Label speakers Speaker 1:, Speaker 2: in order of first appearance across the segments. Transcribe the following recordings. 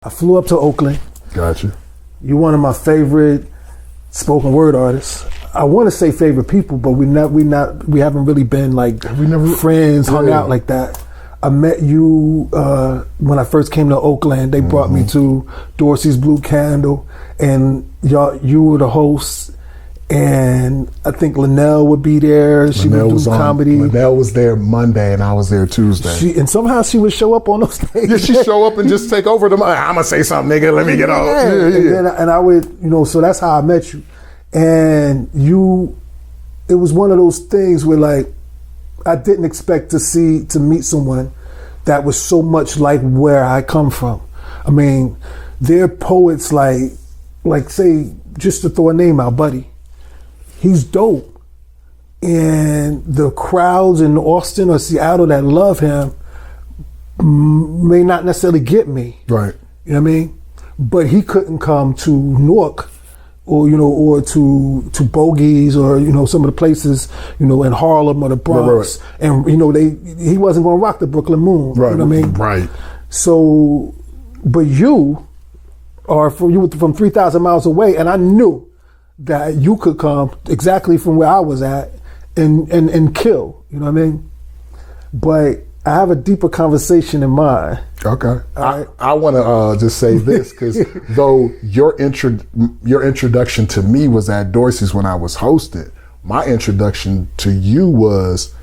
Speaker 1: I flew up to Oakland.
Speaker 2: Gotcha.
Speaker 1: You're one of my favorite spoken word artists. I want to say favorite people, but we haven't really been like friends, hung out like that. I met you when I first came to Oakland. They brought me to Dorsey's Blue Candle, and you were the host. And I think Linnell would be there. She would do comedy.
Speaker 2: Linnell was there Monday, and I was there Tuesday.
Speaker 1: And somehow she would show up on those days.
Speaker 2: Yeah, she'd show up and just take over I'm gonna say something, nigga. Let me get off.
Speaker 1: Yeah. And I would, so that's how I met you. And it was one of those things where like I didn't expect to meet someone that was so much like where I come from. I mean, they're poets like say, just to throw a name out, Buddy. He's dope. And the crowds in Austin or Seattle that love him may not necessarily get me.
Speaker 2: Right.
Speaker 1: You know what I mean? But he couldn't come to Newark or to Bogies or, some of the places, in Harlem or the Bronx. Right. And, he wasn't going to rock the Brooklyn Moon.
Speaker 2: Right.
Speaker 1: You know what I mean?
Speaker 2: Right.
Speaker 1: So, but you were from 3,000 miles away, and I knew that you could come exactly from where I was at and kill, you know what I mean? But I have a deeper conversation in mind.
Speaker 2: Okay. I want to just say this, because though your introduction to me was at Dorsey's when I was hosted, my introduction to you was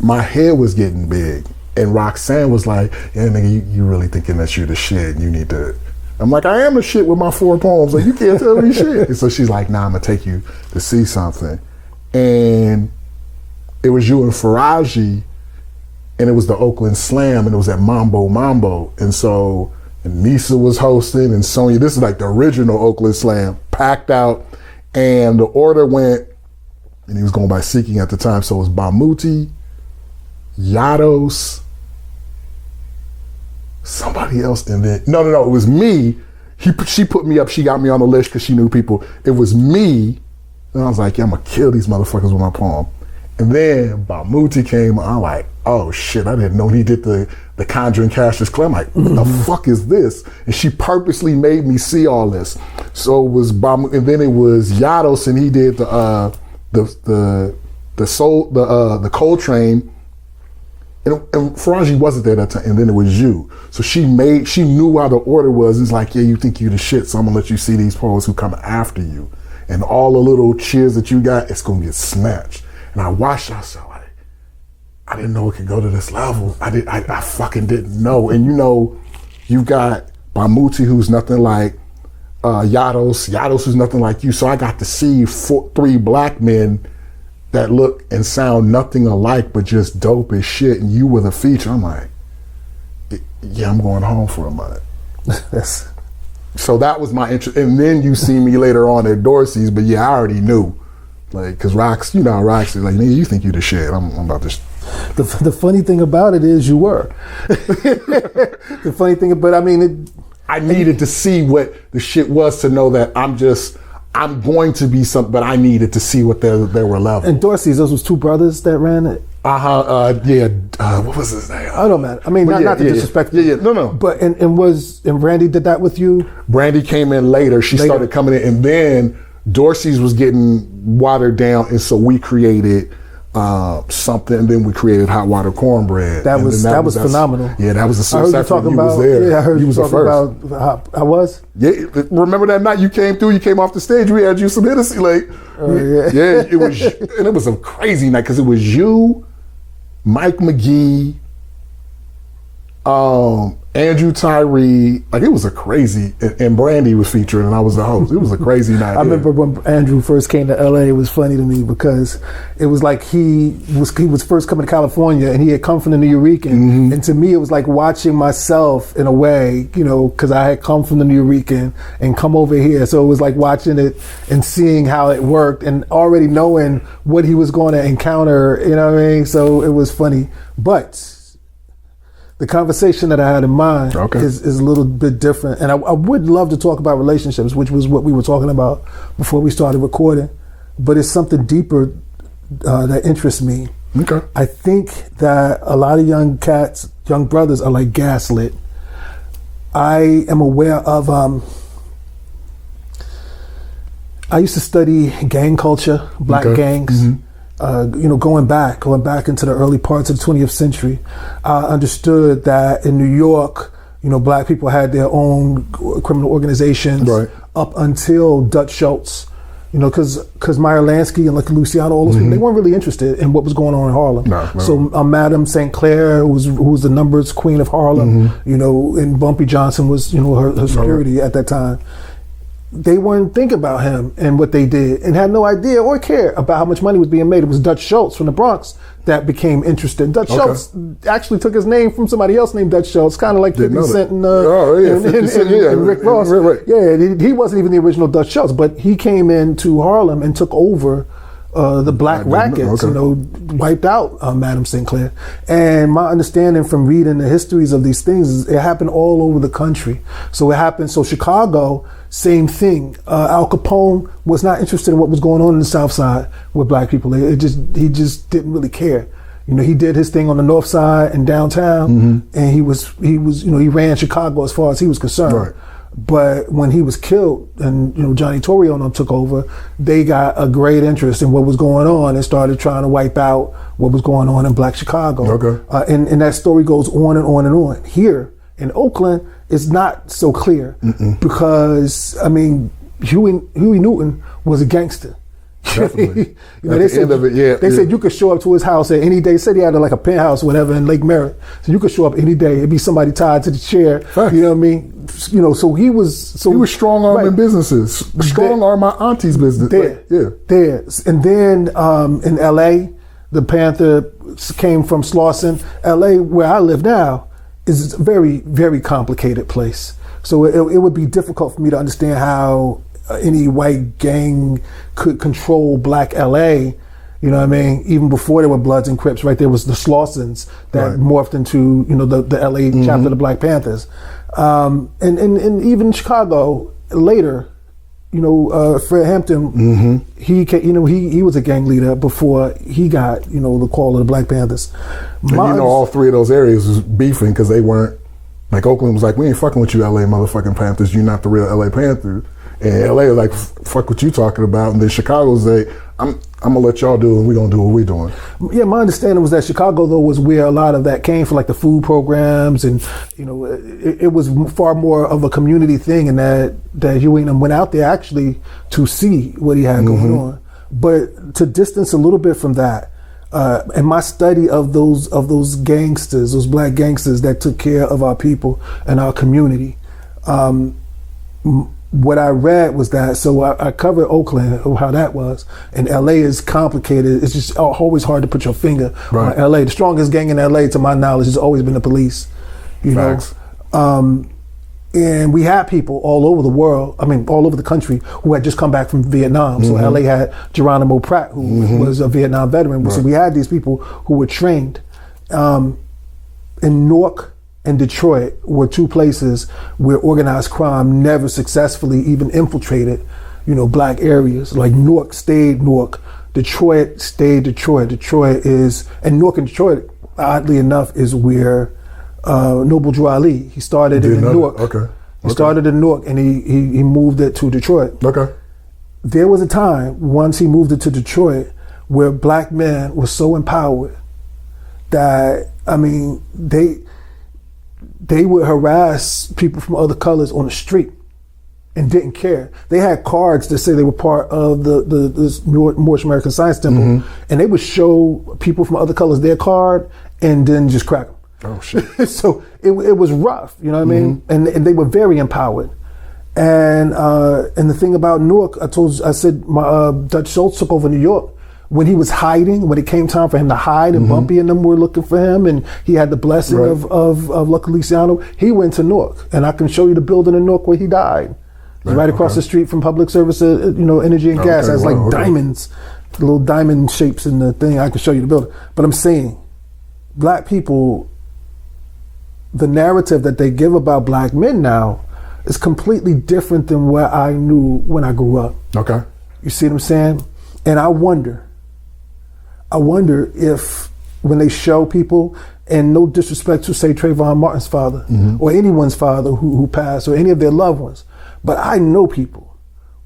Speaker 2: my head was getting big. And Roxanne was like, yeah, nigga, you really thinking that you're the shit and you need to... I'm like, I am the shit with my 4 poems. Like, you can't tell me shit. And so she's like, nah, I'm gonna take you to see something. And it was you and Faraji, and it was the Oakland Slam, and it was at Mambo. And so, and Nisa was hosting, and Sonya, this is like the original Oakland Slam, packed out. And the order went, and he was going by Seeking at the time, so it was Bamuti, Yados, somebody else, and then no, it was me. She put me up. She got me on the list because she knew people. It was me, and I was like, yeah, I'm gonna kill these motherfuckers with my poem. And then Bamuti came. I'm like, oh shit, I didn't know he did the Conjuring Cashier's Clay. I'm like, what the fuck is this? And she purposely made me see all this. So it was Bamuti, and then it was Yados, and he did the Coltrane. And Faraji wasn't there that time, and then it was you. So she knew how the order was. It's like, yeah, you think you the shit, so I'm gonna let you see these poets who come after you. And all the little cheers that you got, it's gonna get snatched. And I watched, I was like, I didn't know it could go to this level. I fucking didn't know. And you've got Bamuti, who's nothing like Yados who's nothing like you. So I got to see 3 black men that look and sound nothing alike, but just dope as shit, and you were the feature. I'm like, yeah, I'm going home for a month. So that was my interest. And then you see me later on at Dorsey's, but yeah, I already knew. Like, cause Rox, how Rox is like, nigga, you think you the shit. I'm about to...
Speaker 1: The funny thing about it is you were. The funny thing, but I mean...
Speaker 2: I needed to see what the shit was to know that I'm going to be something, but I needed to see what they were level.
Speaker 1: And Dorsey's, those was 2 brothers that ran it?
Speaker 2: What was his name?
Speaker 1: I don't matter. I mean, not to disrespect.
Speaker 2: Yeah. No.
Speaker 1: But, and Randy did that with you?
Speaker 2: Brandy came in later. She started coming in, and then Dorsey's was getting watered down, and so we created something, and then we created Hot Water Cornbread.
Speaker 1: That was phenomenal.
Speaker 2: Yeah, that was the source after you was there.
Speaker 1: Yeah, I heard you
Speaker 2: was
Speaker 1: talking about I was?
Speaker 2: Yeah, remember that night you came through, you came off the stage, we had you some Hennessy, like, yeah, it was, and it was a crazy night, because it was you, Mike McGee, Andrew Tyree, like, it was a crazy, and Brandy was featuring, and I was the host. It was a crazy night.
Speaker 1: I remember when Andrew first came to LA, it was funny to me because it was like he was first coming to California, and he had come from the Nuyorican, and to me it was like watching myself in a way, because I had come from the Nuyorican and come over here, so it was like watching it and seeing how it worked and already knowing what he was going to encounter, you know what I mean? So it was funny, but the conversation that I had in mind is a little bit different. And I would love to talk about relationships, which was what we were talking about before we started recording. But it's something deeper that interests me.
Speaker 2: Okay.
Speaker 1: I think that a lot of young brothers are like gaslit. I am aware of. I used to study gang culture, black gangs. Going back into the early parts of the 20th century, I understood that in New York, black people had their own criminal organizations up until Dutch Schultz. Because Meyer Lansky and Lucky Luciano, all those people, they weren't really interested in what was going on in Harlem. No. So Madame St. Clair, who was the numbers queen of Harlem, and Bumpy Johnson was, her security at that time. They weren't thinking about him and what they did and had no idea or care about how much money was being made. It was Dutch Schultz from the Bronx that became interested. Dutch Schultz actually took his name from somebody else named Dutch Schultz, kind of like 50 Cent and Rick Ross. Right. Yeah, he wasn't even the original Dutch Schultz, but he came into Harlem and took over the black rackets, wiped out Madame St. Clair. And my understanding from reading the histories of these things is it happened all over the country. So Chicago, same thing. Al Capone was not interested in what was going on the South Side with black people. He just didn't really care. He did his thing on the North Side and downtown, and he ran Chicago as far as he was concerned. Right. But when he was killed and Johnny Torrio and them took over, they got a great interest in what was going on and started trying to wipe out what was going on in Black Chicago. And that story goes on and on and on. Here in Oakland, it's not so clear because Huey Newton was a gangster.
Speaker 2: Definitely.
Speaker 1: They said you could show up to his house at any day. Said he had like a penthouse or whatever in Lake Merritt. So you could show up any day. It'd be somebody tied to the chair. Facts. You know what I mean? So he was
Speaker 2: strong arming businesses. Strong arm my auntie's business.
Speaker 1: There. And then in LA, the Panther came from Slauson. LA, where I live now, is a very, very complicated place. So it would be difficult for me to understand how any white gang could control Black LA, even before there were Bloods and Crips, right? There was the Slausons that morphed into, the LA chapter of the Black Panthers. And even Chicago later, Fred Hampton, he was a gang leader before he got, the call of the Black Panthers.
Speaker 2: And all three of those areas was beefing because they weren't, like Oakland was like, we ain't fucking with you LA motherfucking Panthers, you're not the real LA Panthers. And LA was like, fuck what you talking about. And then Chicago's like, I'm gonna let y'all do it and we gonna do what we doing.
Speaker 1: Yeah, my understanding was that Chicago though was where a lot of that came from, like the food programs, and it was far more of a community thing, and that Huey went out there actually to see what he had going on. But to distance a little bit from that, and my study of those gangsters, those black gangsters that took care of our people and our community, what I read was that, so I covered Oakland, how that was, and LA is complicated. It's just always hard to put your finger on LA. The strongest gang in LA, to my knowledge, has always been the police. Facts. And we had people all over the world, all over the country, who had just come back from Vietnam. So LA had Geronimo Pratt, who was a Vietnam veteran. So we had these people who were trained. In Newark and Detroit were two places where organized crime never successfully even infiltrated, black areas. Like Newark stayed Newark, Detroit stayed Detroit. Detroit is, and Newark and Detroit, oddly enough, is where Noble Drew Ali, he started in Newark. He started in Newark and he moved it to Detroit. There was a time, once he moved it to Detroit, where black men were so empowered that, they would harass people from other colors on the street and didn't care. They had cards that say they were part of the Moorish American Science Temple, and they would show people from other colors their card and then just crack them.
Speaker 2: Oh shit!
Speaker 1: So it was rough, you know what I mean? And they were very empowered. And the thing about Newark, I said Dutch Schultz took over New York. When he was hiding, when it came time for him to hide, and Bumpy and them were looking for him, and he had the blessing of Lucky Luciano, he went to Newark. And I can show you the building in Newark where he died. Right across the street from Public Service, Energy and Gas. It has diamonds, little diamond shapes in the thing. I can show you the building. But I'm saying, black people, the narrative that they give about black men now is completely different than what I knew when I grew up. You see what I'm saying? And I wonder if when they show people, And no disrespect to, say, Trayvon Martin's father or anyone's father who passed or any of their loved ones. But I know people.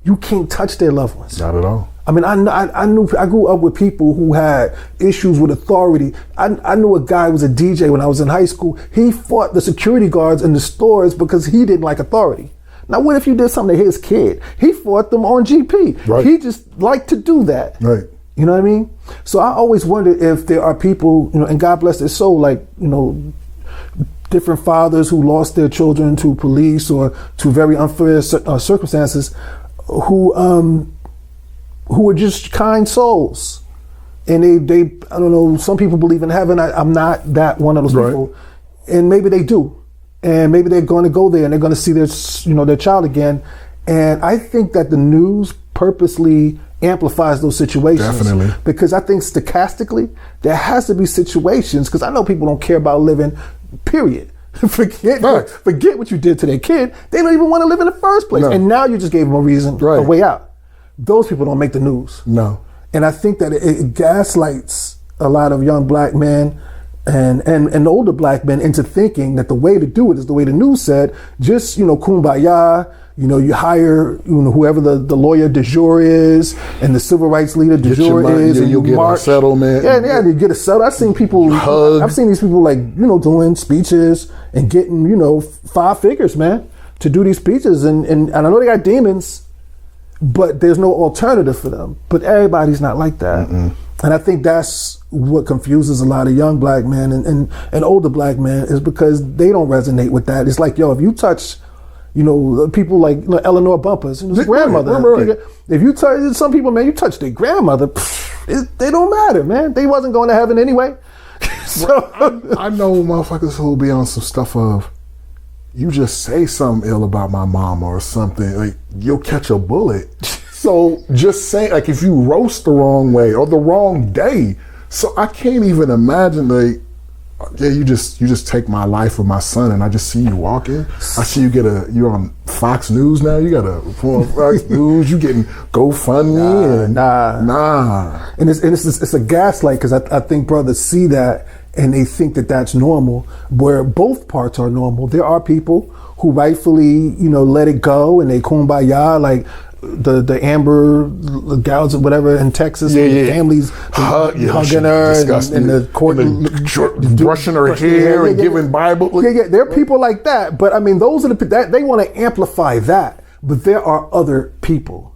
Speaker 1: You can't touch their loved ones.
Speaker 2: Not at all.
Speaker 1: I mean, I grew up with people who had issues with authority. I knew a guy who was a DJ when I was in high school. He fought the security guards in the stores because he didn't like authority. Now, what if you did something to his kid? He fought them on GP.
Speaker 2: Right.
Speaker 1: He just liked to do that.
Speaker 2: Right.
Speaker 1: You know what I mean? So I always wonder if there are people, and God bless their soul, like, different fathers who lost their children to police or to very unfair circumstances, who are just kind souls. And they I don't know, some people believe in heaven. I'm not that one of those people. And maybe they do. And maybe they're going to go there and they're going to see their child again. And I think that the news purposely amplifies those situations.
Speaker 2: Definitely.
Speaker 1: Because I think stochastically, there has to be situations, because I know people don't care about living, period. Forget what you did to their kid. They don't even want to live in the first place. No. And now you just gave them a reason, a way out. Those people don't make the news.
Speaker 2: No.
Speaker 1: And I think that it gaslights a lot of young black men and older black men into thinking that the way to do it is the way the news said, just, kumbaya. You hire, whoever the lawyer de jure is and the civil rights leader de jure is, and
Speaker 2: you'll get a settlement.
Speaker 1: Yeah, you get a settlement. I've seen these people doing speeches and getting, 5 figures, man, to do these speeches. And I know they got demons, but there's no alternative for them. But everybody's not like that. And I think that's what confuses a lot of young black men and older black men, is because they don't resonate with that. It's like, if you touch, people like Eleanor Bumpurs, his grandmother. Right. If you touch some people, man, you touch their grandmother, they don't matter, man. They wasn't going to heaven anyway. So
Speaker 2: I know motherfuckers who'll be on some stuff of, you just say something ill about my mama or something, like you'll catch a bullet. So just say, like, if you roast the wrong way or the wrong day, so I can't even imagine, like, yeah, you just take my life with my son, and I just see you walking. I see you're on Fox News now. You got a Fox News. You getting GoFundMe? Nah. And it's a gaslight, because I think brothers see that and they think that that's normal, where both parts are normal. There are people who rightfully let it go and they kumbaya, like the Amber gals or whatever in Texas, families hugging her and the court brushing her hair and giving Bible.
Speaker 1: There are people like that, but I mean, those are that they want to amplify that. But there are other people.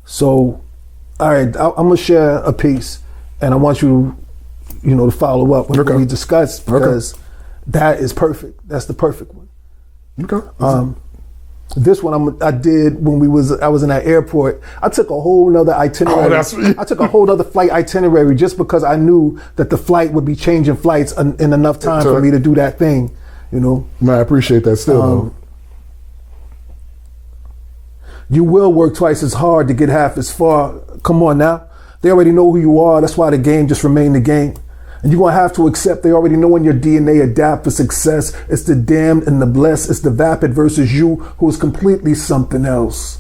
Speaker 1: So, all right, I'm gonna share a piece, and I want you, to follow up with what we discussed, because that is perfect. That's the perfect one.
Speaker 2: Okay.
Speaker 1: This one I did when I was in that airport. I took a whole nother itinerary. I took a whole other flight itinerary just because I knew that the flight would be changing flights in enough time for me to do that thing, Man,
Speaker 2: I appreciate that still, though.
Speaker 1: You will work twice as hard to get half as far. Come on now. They already know who you are. That's why the game just remained the game. And you're going to have to accept they already know in your DNA adapt for success. It's the damned and the blessed. It's the vapid versus you, who is completely something else.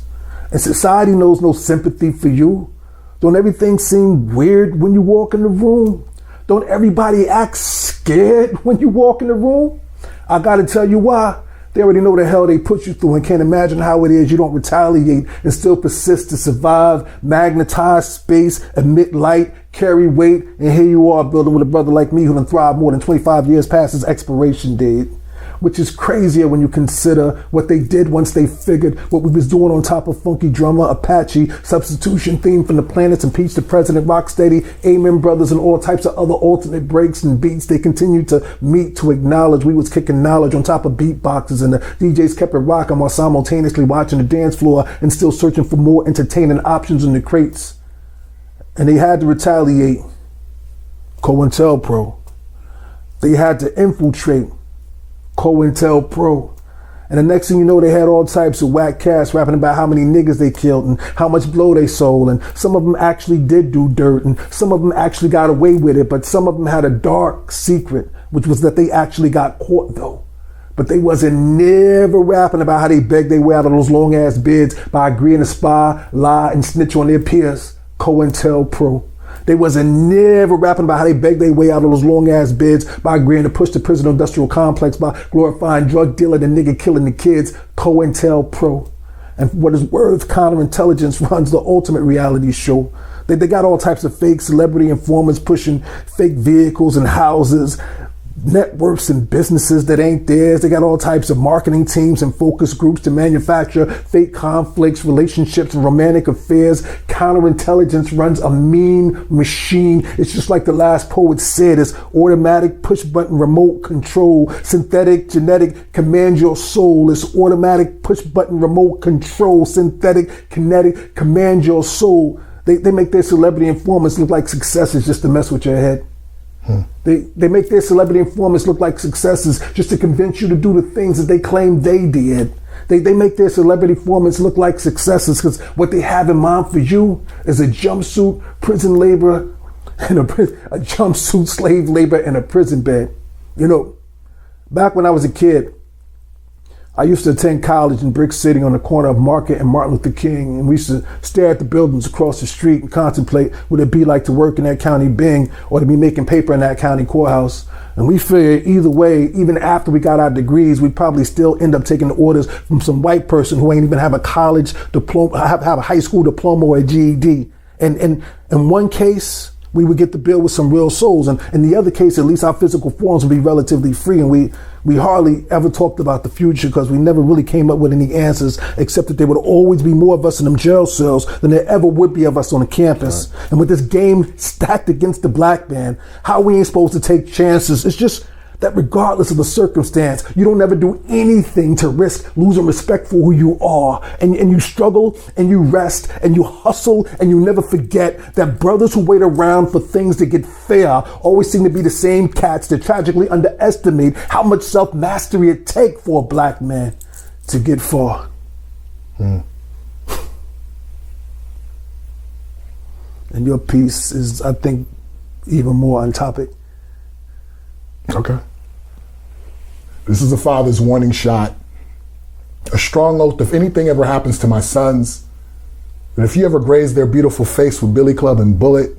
Speaker 1: And society knows no sympathy for you. Don't everything seem weird when you walk in the room? Don't everybody act scared when you walk in the room? I got to tell you why. They already know the hell they put you through and can't imagine how it is you don't retaliate and still persist to survive, magnetize space, emit light, carry weight, and here you are building with a brother like me who done thrived more than 25 years past his expiration date. Which is crazier when you consider what they did once they figured what we was doing on top of Funky Drummer, Apache, Substitution Theme from the Planets, Impeach the President, Rocksteady, Amen Brothers, and all types of other alternate breaks and beats. They continued to meet to acknowledge we was kicking knowledge on top of beatboxes, and the DJs kept it rocking while simultaneously watching the dance floor and still searching for more entertaining options in the crates. And they had to retaliate. COINTELPRO. They had to infiltrate. COINTELPRO. And the next thing you know, they had all types of whack cats rapping about how many niggas they killed and how much blow they sold. And some of them actually did do dirt, and some of them actually got away with it. But some of them had a dark secret, which was that they actually got caught though. But they wasn't never rapping about how they begged their way out of those long ass bids by agreeing to spy, lie, and snitch on their peers. COINTELPRO. They wasn't never rapping about how they begged their way out of those long ass bids by agreeing to push the prison industrial complex by glorifying drug dealer and nigga killing the kids, COINTELPRO. And for what is worth, counterintelligence runs the ultimate reality show. They got all types of fake celebrity informants pushing fake vehicles and houses, networks and businesses that ain't theirs. They got all types of marketing teams and focus groups to manufacture fake conflicts, relationships, and romantic affairs. Counterintelligence runs a mean machine. It's just like the last poet said, it's automatic push button remote control, synthetic genetic command your soul. It's automatic push button remote control, synthetic kinetic command your soul. They make their celebrity informants look like successes just to mess with your head. They make their celebrity informants look like successes just to convince you to do the things that they claim they did. They make their celebrity informants look like successes because what they have in mind for you is a jumpsuit, prison labor, and a jumpsuit slave labor in a prison bed. You know, back when I was a kid, I used to attend college in Brick City on the corner of Market and Martin Luther King, and we used to stare at the buildings across the street and contemplate what it'd be like to work in that county Bing or to be making paper in that county courthouse. And we figured either way, even after we got our degrees, we'd probably still end up taking orders from some white person who ain't even have a college diploma, have a high school diploma or a GED. And in one case, we would get to build with some real souls. And in the other case, at least our physical forms would be relatively free. And we hardly ever talked about the future because we never really came up with any answers, except that there would always be more of us in them jail cells than there ever would be of us on the campus. Right. And with this game stacked against the black man, how we ain't supposed to take chances? It's just that regardless of the circumstance, you don't ever do anything to risk losing respect for who you are. And you struggle and you rest and you hustle and you never forget that brothers who wait around for things to get fair always seem to be the same cats that tragically underestimate how much self-mastery it takes for a black man to get far. And your piece is, I think, even more on topic.
Speaker 2: Okay. This is a father's warning shot. A strong oath, if anything ever happens to my sons, that if you ever graze their beautiful face with billy club and bullet,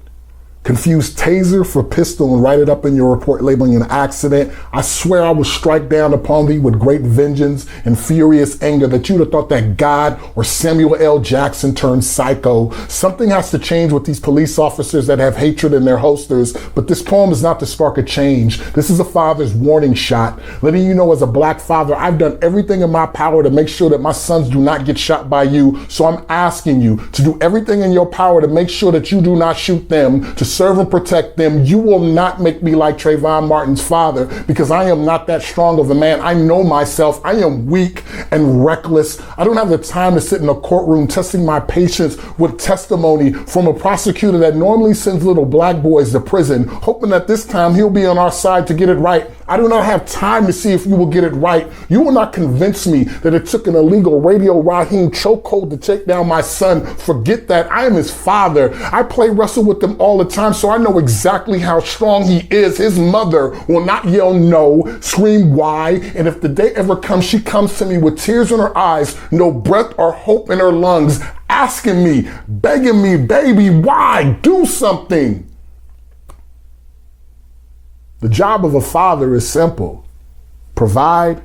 Speaker 2: confuse taser for pistol and write it up in your report labeling an accident, I swear I will strike down upon thee with great vengeance and furious anger that you'd have thought that God or Samuel L. Jackson turned psycho. Something has to change with these police officers that have hatred in their holsters, but this poem is not to spark a change. This is a father's warning shot, letting you know as a black father, I've done everything in my power to make sure that my sons do not get shot by you, so I'm asking you to do everything in your power to make sure that you do not shoot them, to serve and protect them. You will not make me like Trayvon Martin's father, because I am not that strong of a man. I know myself. I am weak and reckless. I don't have the time to sit in a courtroom testing my patience with testimony from a prosecutor that normally sends little black boys to prison, hoping that this time he'll be on our side to get it right. I do not have time to see if you will get it right. You will not convince me that it took an illegal Radio Raheem chokehold to take down my son. Forget that. I am his father. I play wrestle with him all the time, so I know exactly how strong he is. His mother will not yell no, scream why, and if the day ever comes, she comes to me with tears in her eyes, no breath or hope in her lungs, asking me, begging me, baby, why? Do something. The job of a father is simple: provide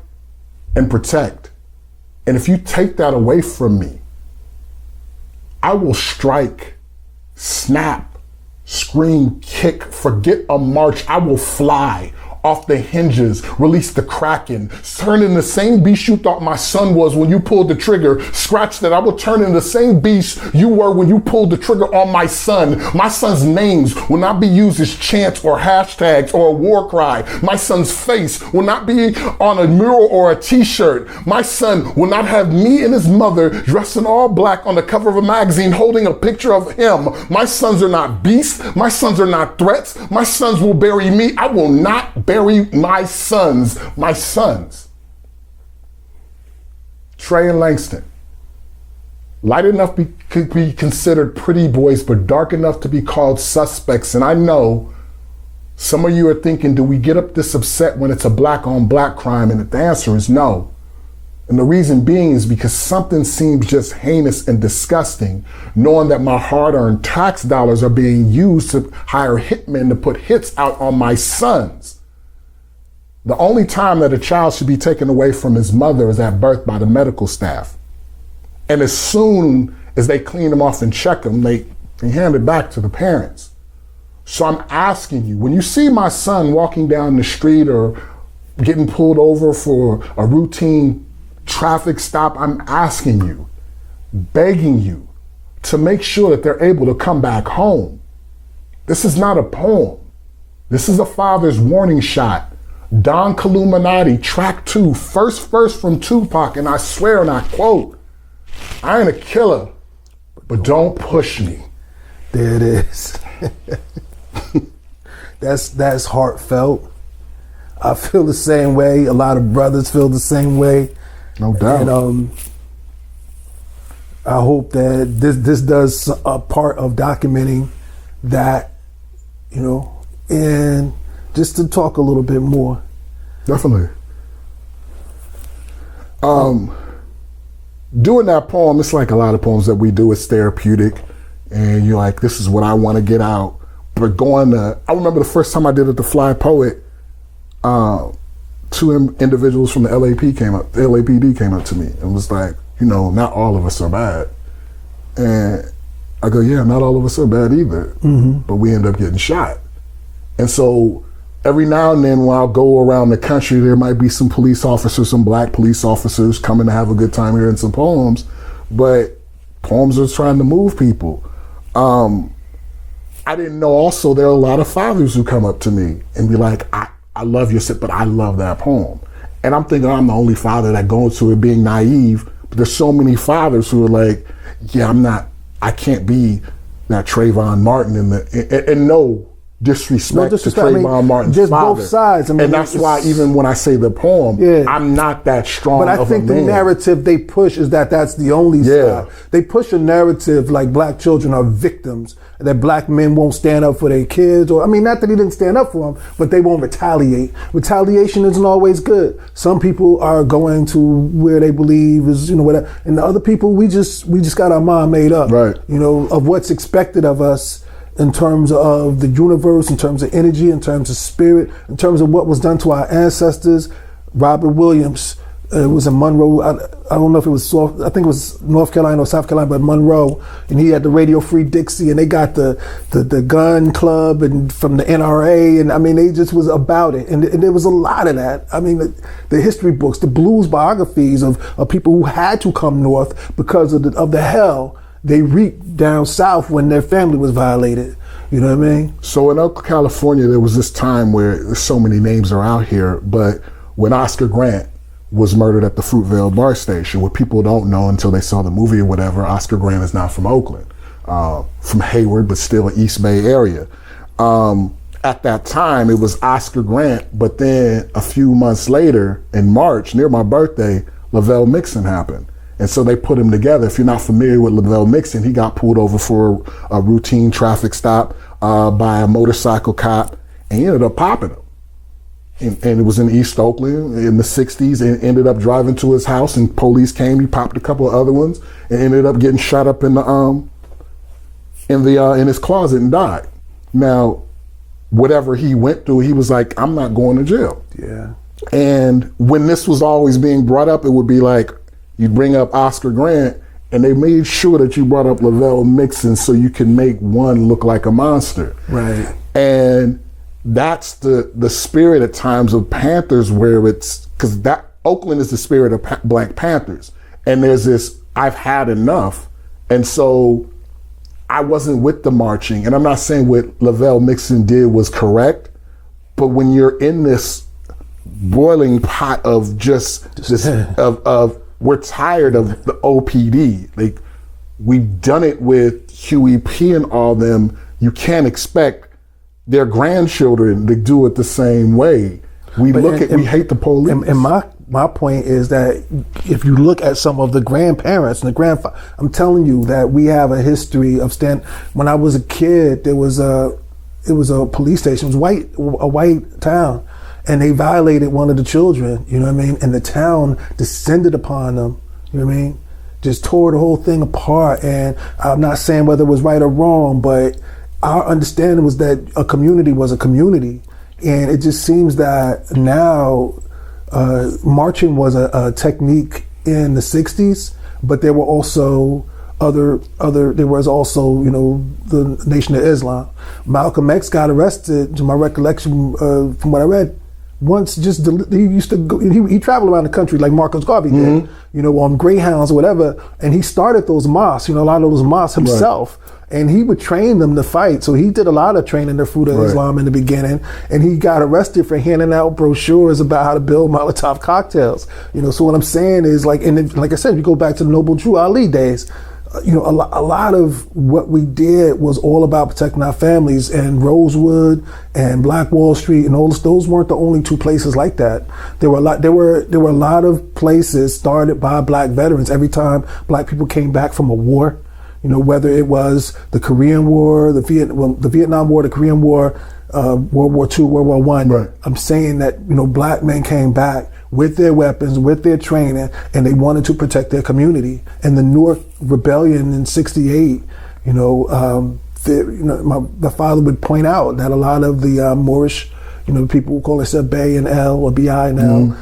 Speaker 2: and protect. And if you take that away from me, I will strike, snap, scream, kick, forget a march. I will fly off the hinges, release the Kraken, turn in the same beast you thought my son was when you pulled the trigger. Scratch that. I will turn in the same beast you were when you pulled the trigger on my son. My son's names will not be used as chants or hashtags or a war cry. My son's face will not be on a mural or a t-shirt. My son will not have me and his mother dressed in all black on the cover of a magazine holding a picture of him. My sons are not beasts. My sons are not threats. My sons will bury me. I will not bury my sons. My sons. Trey and Langston. Light enough could be considered pretty boys, but dark enough to be called suspects. And I know some of you are thinking, do we get up this upset when it's a black on black crime? And the answer is no. And the reason being is because something seems just heinous and disgusting, knowing that my hard-earned tax dollars are being used to hire hitmen to put hits out on my sons. The only time that a child should be taken away from his mother is at birth by the medical staff. And as soon as they clean him off and check him, they hand it back to the parents. So I'm asking you, when you see my son walking down the street or getting pulled over for a routine traffic stop, I'm asking you, begging you to make sure that they're able to come back home. This is not a poem. This is a father's warning shot. Don Columinati, track 2, first verse from Tupac, and I swear and I quote, I ain't a killer, but don't push me.
Speaker 1: There it is. That's heartfelt. I feel the same way. A lot of brothers feel the same way.
Speaker 2: No doubt.
Speaker 1: And I hope that this does a part of documenting that, you know, and just to talk a little bit more.
Speaker 2: Definitely. Doing that poem, it's like a lot of poems that we do, it's therapeutic. And you're like, this is what I want to get out. But I remember the first time I did it, the Fly Poet, 2 individuals from the LAPD came up to me and was like, you know, not all of us are bad. And I go, yeah, not all of us are bad either. Mm-hmm. But we end up getting shot. And so every now and then when I'll go around the country, there might be some police officers, some black police officers coming to have a good time hearing some poems. But poems are trying to move people. I didn't know also there are a lot of fathers who come up to me and be like, I love your set, but I love that poem. And I'm thinking I'm the only father that goes to it being naive, but there's so many fathers who are like, yeah, I can't be that Trayvon Martin and no disrespect to Trayvon Martin's
Speaker 1: just
Speaker 2: father.
Speaker 1: Both sides.
Speaker 2: And that's why even when I say the poem, I'm not that strong.
Speaker 1: But I think the narrative they push is that that's the only side. They push a narrative like black children are victims, that black men won't stand up for their kids, or not that he didn't stand up for them, but they won't retaliate. Retaliation isn't always good. Some people are going to where they believe is, whatever, and the other people we just got our mind made up,
Speaker 2: right?
Speaker 1: Of what's expected of us. In terms of the universe, in terms of energy, in terms of spirit, in terms of what was done to our ancestors. Robert Williams, it was in Monroe. I don't know if it was I think it was North Carolina or South Carolina, but Monroe, and he had the Radio Free Dixie, and they got the gun club and from the NRA, and they just was about it, and there was a lot of that. The history books, the blues biographies of people who had to come north because of the hell they reaped down south when their family was violated. You know what I mean?
Speaker 2: So in Oakland, California, there was this time where so many names are out here, but when Oscar Grant was murdered at the Fruitvale bar station, what people don't know until they saw the movie or whatever, Oscar Grant is not from Oakland, from Hayward, but still an East Bay area. At that time, it was Oscar Grant, but then a few months later, in March, near my birthday, Lavelle Mixon happened. And so they put him together. If you're not familiar with Lavelle Mixon, he got pulled over for a routine traffic stop by a motorcycle cop, and he ended up popping him. And it was in East Oakland in the 60s, and ended up driving to his house, and police came. He popped a couple of other ones, and ended up getting shot up in his closet and died. Now, whatever he went through, he was like, I'm not going to jail.
Speaker 1: Yeah.
Speaker 2: And when this was always being brought up, it would be like, you bring up Oscar Grant, and they made sure that you brought up Lavelle Mixon so you can make one look like a monster.
Speaker 1: Right.
Speaker 2: And that's the spirit at times of Panthers, where it's, because that Oakland is the spirit of Black Panthers. And there's this, I've had enough. And so I wasn't with the marching. And I'm not saying what Lavelle Mixon did was correct, but when you're in this boiling pot of just this, of we're tired of the OPD. Like, we've done it with Huey P and all them. You can't expect their grandchildren to do it the same way. We hate the police.
Speaker 1: And my point is that if you look at some of the grandparents and the grandfather, I'm telling you that we have a history of when I was a kid, it was a police station. It was a white town. and they violated one of the children, you know what I mean? And the town descended upon them, you know what I mean? Just tore the whole thing apart. And I'm not saying whether it was right or wrong, but our understanding was that a community was a community. And it just seems that now marching was a technique in the 60s, but there were also there was also, you know, the Nation of Islam. Malcolm X got arrested, to my recollection, from what I read, once he used to go, he traveled around the country like Marcus Garvey did, you know, on Greyhounds or whatever, and he started those mosques, you know, a lot of those mosques himself. Right. And he would train them to fight. So he did a lot of training the Fruit of Islam in the beginning. And he got arrested for handing out brochures about how to build Molotov cocktails. You know, so what I'm saying is, like, and then, like I said, you go back to the Noble Drew Ali days, you know, a lot of what we did was all about protecting our families. And Rosewood and Black Wall Street and all those weren't the only two places like that. There were a lot of places started by Black veterans. Every time Black people came back from a war, you know, whether it was the Korean War, the Vietnam War, the Korean War, World War II, World War I. Right. I'm saying that, you know, Black men came back with their weapons, with their training, and they wanted to protect their community. And the Newark Rebellion in '68, you know, the father would point out that a lot of the Moorish, you know, people who call themselves Bay and L or BI and L,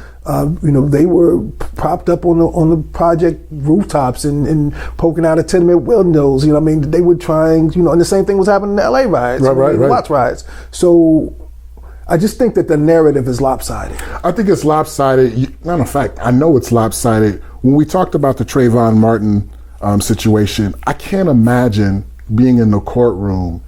Speaker 1: you know, they were propped up on the project rooftops and poking out of tenement windows. You know what I mean? They were trying, you know, and the same thing was happening in the LA riots, right. Watts riots. So I just think that the narrative is lopsided.
Speaker 2: I think it's lopsided. Matter of fact, I know it's lopsided. When we talked about the Trayvon Martin situation, I can't imagine being in the courtroom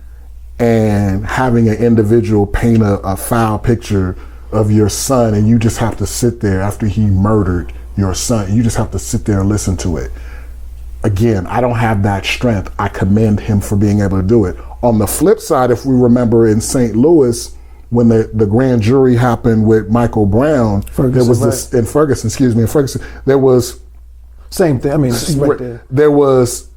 Speaker 2: and having an individual paint a foul picture of your son, and you just have to sit there after he murdered your son. You just have to sit there and listen to it. Again, I don't have that strength. I commend him for being able to do it. On the flip side, if we remember in St. Louis, when the grand jury happened with Michael Brown, there was this in Ferguson, there was
Speaker 1: same thing. I mean, right there.
Speaker 2: There was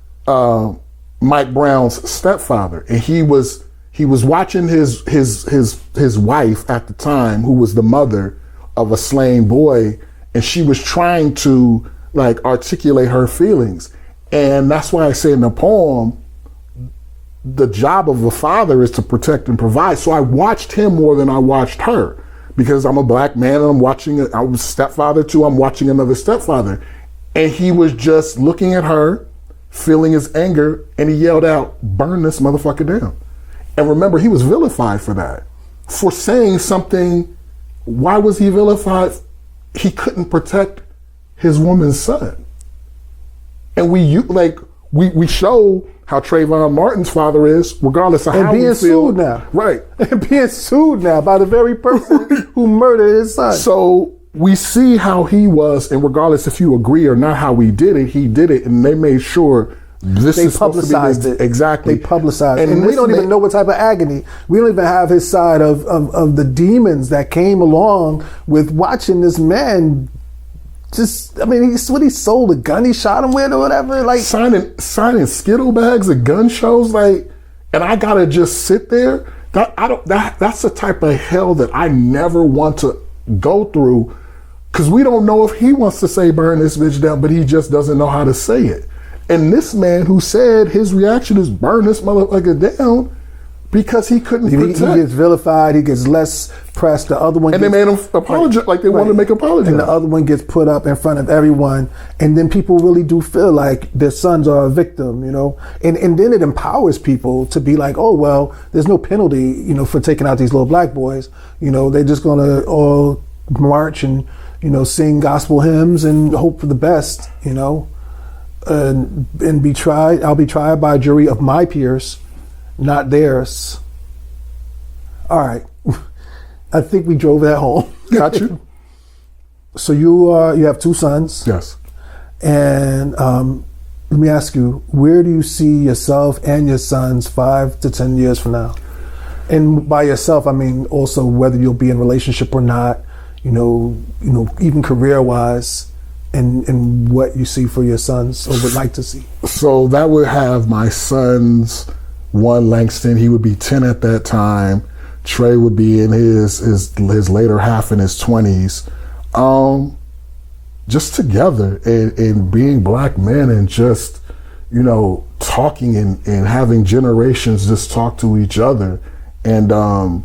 Speaker 2: Mike Brown's stepfather, and he was watching his wife at the time, who was the mother of a slain boy, and she was trying to like articulate her feelings. And that's why I say in the poem, the job of a father is to protect and provide. So I watched him more than I watched her, because I'm a Black man and I was a stepfather too. I'm watching another stepfather, and he was just looking at her, feeling his anger, and he yelled out, "Burn this motherfucker down." And remember, he was vilified for that, for saying something. Why was he vilified? He couldn't protect his woman's son. And we show how Trayvon Martin's father is, regardless of how he feels.
Speaker 1: And being sued now.
Speaker 2: Right.
Speaker 1: And being sued now by the very person who murdered his son.
Speaker 2: So we see how he was, and regardless if you agree or not how he did it, and they made sure they
Speaker 1: publicized it.
Speaker 2: Exactly.
Speaker 1: They publicized it. And we don't even know what type of agony. We don't even have his side of the demons that came along with watching this man just, I mean, he sold a gun he shot him with or whatever. Like
Speaker 2: signing Skittle bags at gun shows, like, and I gotta just sit there. That's the type of hell that I never want to go through, because we don't know if he wants to say burn this bitch down, but he just doesn't know how to say it. And this man who said his reaction is burn this motherfucker down, because he couldn't protect.
Speaker 1: He gets vilified, he gets less pressed. The other one
Speaker 2: they made him apologize, like they wanted to make apologies.
Speaker 1: And the other one gets put up in front of everyone, and then people really do feel like their sons are a victim, you know. And then it empowers people to be like, oh well, there's no penalty, you know, for taking out these little Black boys. You know, they're just gonna all march and, you know, sing gospel hymns and hope for the best, you know. And be tried. I'll be tried by a jury of my peers, not theirs. All right, I think we drove that home.
Speaker 2: Got you.
Speaker 1: So you have two sons.
Speaker 2: Yes.
Speaker 1: And let me ask you, where do you see yourself and your sons 5 to 10 years from now? And by yourself, I mean also whether you'll be in a relationship or not. You know, even career-wise. And what you see for your sons or would like to see?
Speaker 2: So that would have my sons, one Langston, he would be 10 at that time. Trey would be in his later half in his 20s, just together and being black men and just, you know, talking and having generations just talk to each other, and a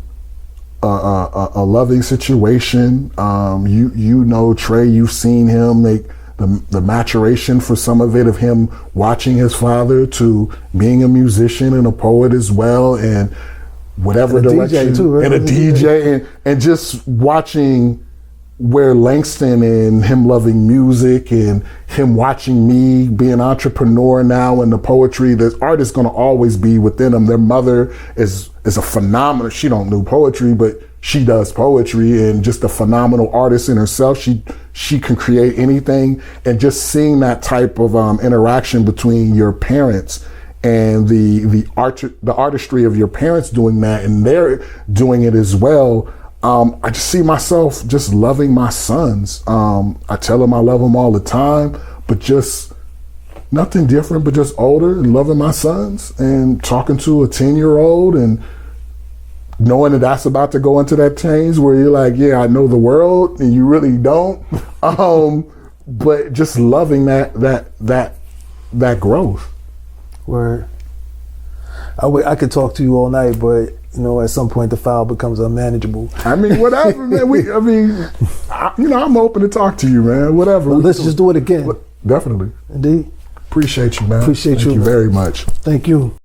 Speaker 2: loving situation. You know Trey, you've seen him make the maturation for some of it, of him watching his father to being a musician and a poet as well, and whatever
Speaker 1: and
Speaker 2: direction,
Speaker 1: DJ too, right?
Speaker 2: and a DJ, and just watching where Langston and him loving music and him watching me be an entrepreneur now, and the poetry, the art is going to always be within them. Their mother is a phenomenal, she don't do poetry, but she does poetry, and just a phenomenal artist in herself. She can create anything, and just seeing that type of interaction between your parents and the artistry of your parents doing that, and they're doing it as well. I just see myself just loving my sons. I tell them I love them all the time, but just nothing different, but just older and loving my sons, and talking to a 10-year-old and knowing that that's about to go into that change where you're like, yeah, I know the world, and you really don't. But just loving that growth.
Speaker 1: Word. I could talk to you all night, but you know, at some point the file becomes unmanageable.
Speaker 2: I mean, whatever, man. I'm open to talk to you, man. Whatever.
Speaker 1: Well, let's just do it again.
Speaker 2: Definitely.
Speaker 1: Indeed.
Speaker 2: Appreciate you, man.
Speaker 1: Appreciate you.
Speaker 2: Thank you very much.
Speaker 1: Thank you.